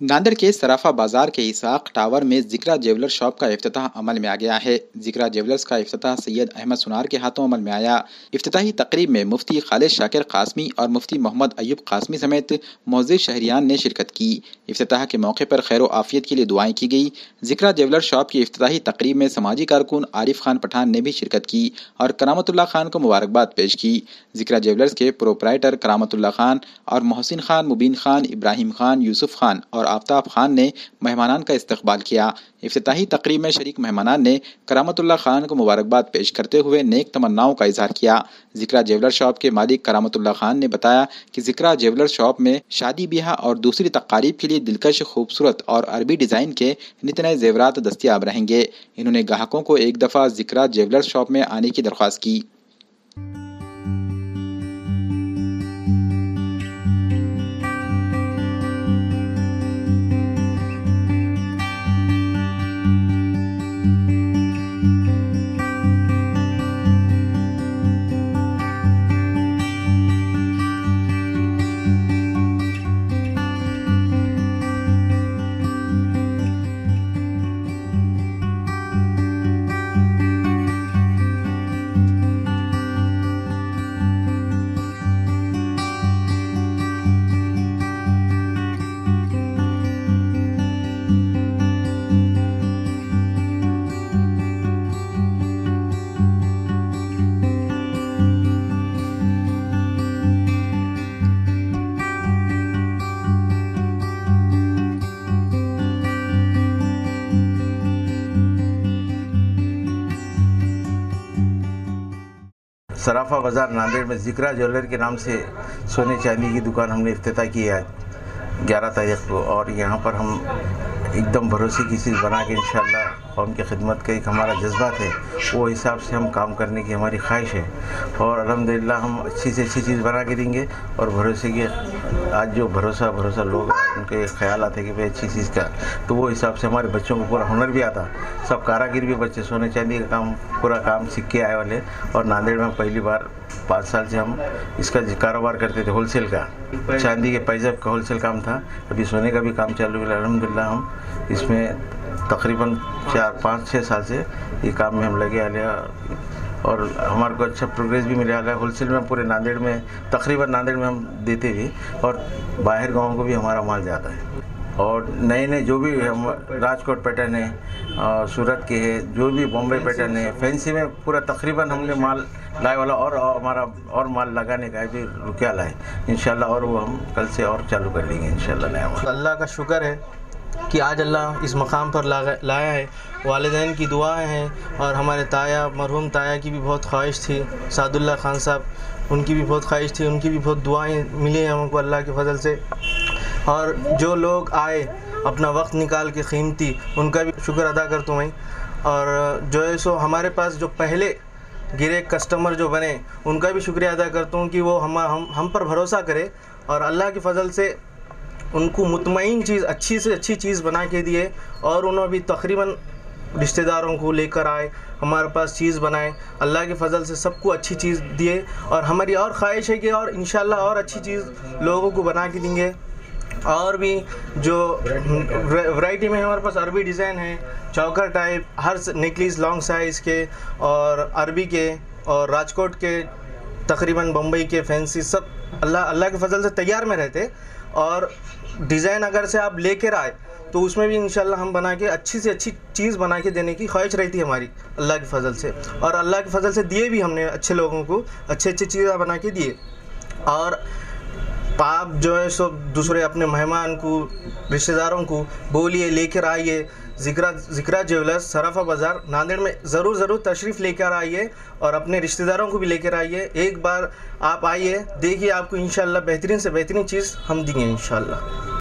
नांदेड़ के सराफा बाजार के इसाक टावर में जिक्रा ज्वेलर शॉप का इफ्तिताह अमल में आ गया है। जिक्रा ज्वेलर्स का इफ्तिताह सैयद अहमद सुनार के हाथों अमल में आया। इफ्तिताही तकरीब में मुफ्ती खालिद शाकिर कासमी और मुफ्ती मोहम्मद अयूब कासमी समेत मौजूद शहरियान ने शिरकत की। इफ्तिताह के मौके पर खैर आफियत के लिए दुआएं की गई। जिक्रा ज्वेलर शॉप की इफ्तिताही तकरीब में समाजी कारकुन आरिफ खान पठान ने भी शिरकत की और करामतुल्लाह खान को मुबारकबाद पेश की। जिक्रा ज्वेलर्स के प्रोपराइटर करामतुल्लाह खान और मोहसिन खान, मुबीन खान, इब्राहिम खान, यूसुफ खान और आफ्ताब खान ने मेहमानान का इस्तकबाल किया। इफ्तिताही तकरीब में शरीक मेहमानान ने करामतुल्लाह खान को मुबारकबाद पेश करते हुए नेक तमन्नाओं का इजहार किया। जिक्रा ज्वेलर शॉप के मालिक करामतुल्लाह खान ने बताया कि जिक्रा ज्वेलर शॉप में शादी ब्याह और दूसरी तकारीब के लिए दिलकश, खूबसूरत और अरबी डिज़ाइन के नित नए जेवरात दस्तियाब रहेंगे। इन्होंने ग्राहकों को एक दफ़ा जिक्रा ज्वेलर शॉप में आने की दरख्वास्त की। सराफा बाज़ार नांदेड़ में जिक्रा ज्वेलर के नाम से सोने चांदी की दुकान हमने इफ्तिताह की है 11 तारीख को, और यहाँ पर हम एकदम भरोसे की चीज़ बना के इंशाअल्लाह कौम की खिदमत का एक हमारा जज्बात है, वो हिसाब से हम काम करने की हमारी ख्वाहिश है। और अल्हम्दुलिल्लाह हम अच्छी से अच्छी चीज़ बना के देंगे। और भरोसे की आज जो भरोसा लोग उनके ख्याल आते कि भाई अच्छी चीज़ का, तो वो हिसाब से हमारे बच्चों को पूरा हुनर भी आता। सब कारागिर भी बच्चे सोने चांदी का काम पूरा काम सीख के आए वाले। और नांदेड़ में पहली बार 5 साल से हम इसका कारोबार करते थे, होलसेल का। चांदी के पैजब का होलसेल काम था, अभी सोने का भी काम चालू है। अल्हम्दुलिल्लाह हम इसमें तकरीबन 4-5-6 साल से ये काम में हम लगे आए और हमारे को अच्छा प्रोग्रेस भी मिले आया। होलसेल में पूरे नांदेड़ में तकरीबन नांदेड़ में हम देते भी, और बाहर गाँव को भी हमारा माल जाता है। और नए जो भी हम राजकोट पैटर्न है, सूरत के है, जो भी बॉम्बे पैटर्न है, फैंसी में पूरा तकरीबन हमने माल लाए वाला और हमारा और माल लगाने का भी रुपया लाए इंशाल्लाह। और वो हम कल से और चालू कर देंगे इंशाल्लाह नया माल। अल्लाह का शुक्र है कि आज अल्लाह इस मकाम पर लाया है। वालिदैन की दुआएं हैं और हमारे ताया, मरहूम ताया की भी बहुत ख्वाहिश थी, सादुल्लाह खान साहब, उनकी भी बहुत ख्वाहिश थी, उनकी भी बहुत दुआएं मिली हैं हमको अल्लाह के फजल से। और जो लोग आए अपना वक्त निकाल के कीमती, उनका भी शुक्र अदा करता हूँ। और जो है सो हमारे पास जो पहले गिरे कस्टमर जो बने, उनका भी शुक्रिया अदा करता हूँ कि वो हम पर भरोसा करे और अल्लाह के फजल से उनको मुतमईन चीज़, अच्छी से अच्छी चीज़ बना के दिए। और उन्होंने भी तकरीबन रिश्तेदारों को लेकर आए, हमारे पास चीज़ बनाए, अल्लाह के फजल से सबको अच्छी चीज़ दिए। और हमारी और ख्वाहिश है कि और इंशाल्लाह और अच्छी चीज़ लोगों को बना के देंगे। और भी जो वैरायटी में हमारे पास अरबी डिज़ाइन है, चौकर टाइप, हर नेकलेस लॉन्ग साइज़ के और अरबी के और राजकोट के, तकरीबन बम्बई के फैंसी, सब अल्लाह के फजल से तैयार में रहते। और डिज़ाइन अगर से आप लेकर आए तो उसमें भी इंशाल्लाह हम बना के अच्छी से अच्छी चीज़ बना के देने की ख्वाहिश रहती है हमारी अल्लाह के फजल से। और अल्लाह के फजल से दिए भी हमने अच्छे लोगों को अच्छी चीज़ें बना के दिए। और आप जो है सो दूसरे अपने मेहमान को, रिश्तेदारों को बोलिए, लेकर आइए। जिक्रा ज्वेलर्स सराफा बाज़ार नांदेड़ में ज़रूर तशरीफ़ लेकर आइए और अपने रिश्तेदारों को भी लेकर आइए। एक बार आप आइए, देखिए, आपको इंशाल्लाह बेहतरीन से बेहतरीन चीज़ हम देंगे इंशाल्लाह।